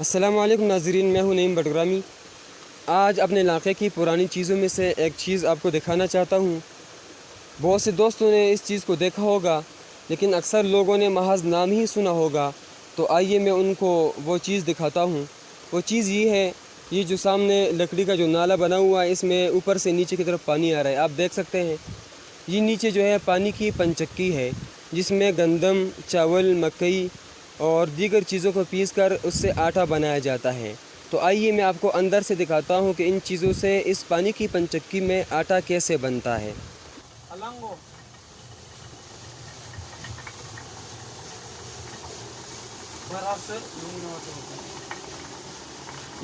السلام علیکم ناظرین، میں ہوں نعیم بٹگرامی۔ آج اپنے علاقے کی پرانی چیزوں میں سے ایک چیز آپ کو دکھانا چاہتا ہوں۔ بہت سے دوستوں نے اس چیز کو دیکھا ہوگا، لیکن اکثر لوگوں نے محض نام ہی سنا ہوگا۔ تو آئیے میں ان کو وہ چیز دکھاتا ہوں۔ وہ چیز یہ ہے، یہ جو سامنے لکڑی کا جو نالا بنا ہوا ہے، اس میں اوپر سے نیچے کی طرف پانی آ رہا ہے، آپ دیکھ سکتے ہیں۔ یہ نیچے جو ہے پانی کی پنچکی ہے، جس میں گندم، چاول، مکئی اور دیگر چیزوں کو پیس کر اس سے آٹا بنایا جاتا ہے۔ تو آئیے میں آپ کو اندر سے دکھاتا ہوں کہ ان چیزوں سے اس پانی کی پنچکی میں آٹا کیسے بنتا ہے۔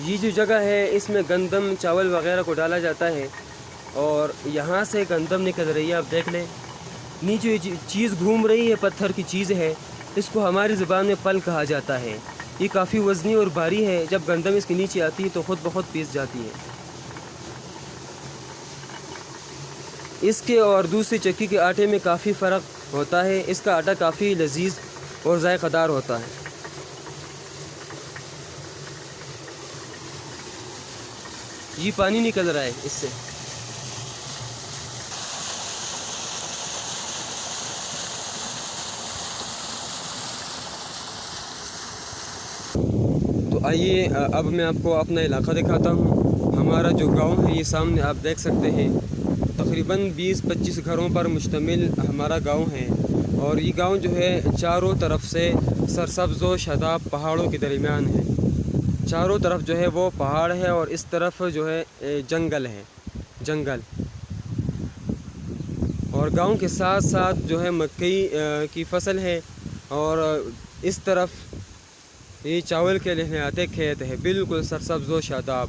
یہ جو جگہ ہے، اس میں گندم، چاول وغیرہ کو ڈالا جاتا ہے، اور یہاں سے گندم نکل رہی ہے، آپ دیکھ لیں۔ نیچے یہ چیز گھوم رہی ہے، پتھر کی چیز ہے، اس کو ہماری زبان میں پل کہا جاتا ہے۔ یہ کافی وزنی اور بھاری ہے، جب گندم اس کے نیچے آتی ہے تو خود بخود پیس جاتی ہے۔ اس کے اور دوسری چکی کے آٹے میں کافی فرق ہوتا ہے، اس کا آٹا کافی لذیذ اور ذائقہ دار ہوتا ہے۔ یہ پانی نکل رہا ہے اس سے۔ تو آئیے اب میں آپ کو اپنا علاقہ دکھاتا ہوں۔ ہمارا جو گاؤں ہے، یہ سامنے آپ دیکھ سکتے ہیں۔ تقریباً 20-25 گھروں پر مشتمل ہمارا گاؤں ہے، اور یہ گاؤں جو ہے چاروں طرف سے سرسبز و شاداب پہاڑوں کے درمیان ہے۔ چاروں طرف جو ہے وہ پہاڑ ہے، اور اس طرف جو ہے جنگل ہے، جنگل۔ اور گاؤں کے ساتھ ساتھ جو ہے مکئی کی فصل ہے، اور اس طرف یہ چاول کے لہلاتے کھیت ہے، بالکل سرسبز و شاداب۔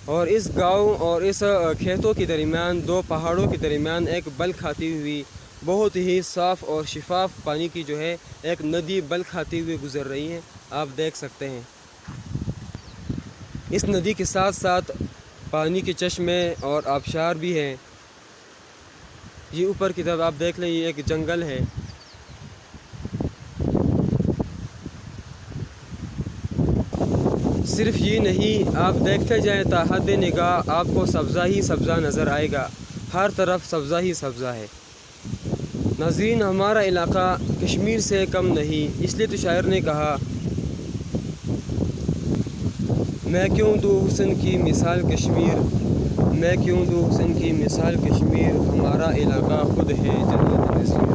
اور اس گاؤں اور اس کھیتوں کے درمیان، دو پہاڑوں کے درمیان، ایک بل کھاتی ہوئی بہت ہی صاف اور شفاف پانی کی جو ہے ایک ندی بل کھاتی ہوئی گزر رہی ہے، آپ دیکھ سکتے ہیں۔ اس ندی کے ساتھ ساتھ پانی کے چشمے اور آبشار بھی ہیں۔ یہ اوپر کی طرف آپ دیکھ لیں، یہ ایک جنگل ہے۔ صرف یہ نہیں، آپ دیکھتے جائیں تا حد نگاہ آپ کو سبزہ ہی سبزہ نظر آئے گا، ہر طرف سبزہ ہی سبزہ ہے۔ ناظرین، ہمارا علاقہ کشمیر سے کم نہیں، اس لیے تو شاعر نے کہا، میں کیوں دوں حسن کی مثال کشمیر، میں کیوں دوں حسن کی مثال کشمیر، ہمارا علاقہ خود ہے جنت نظیر۔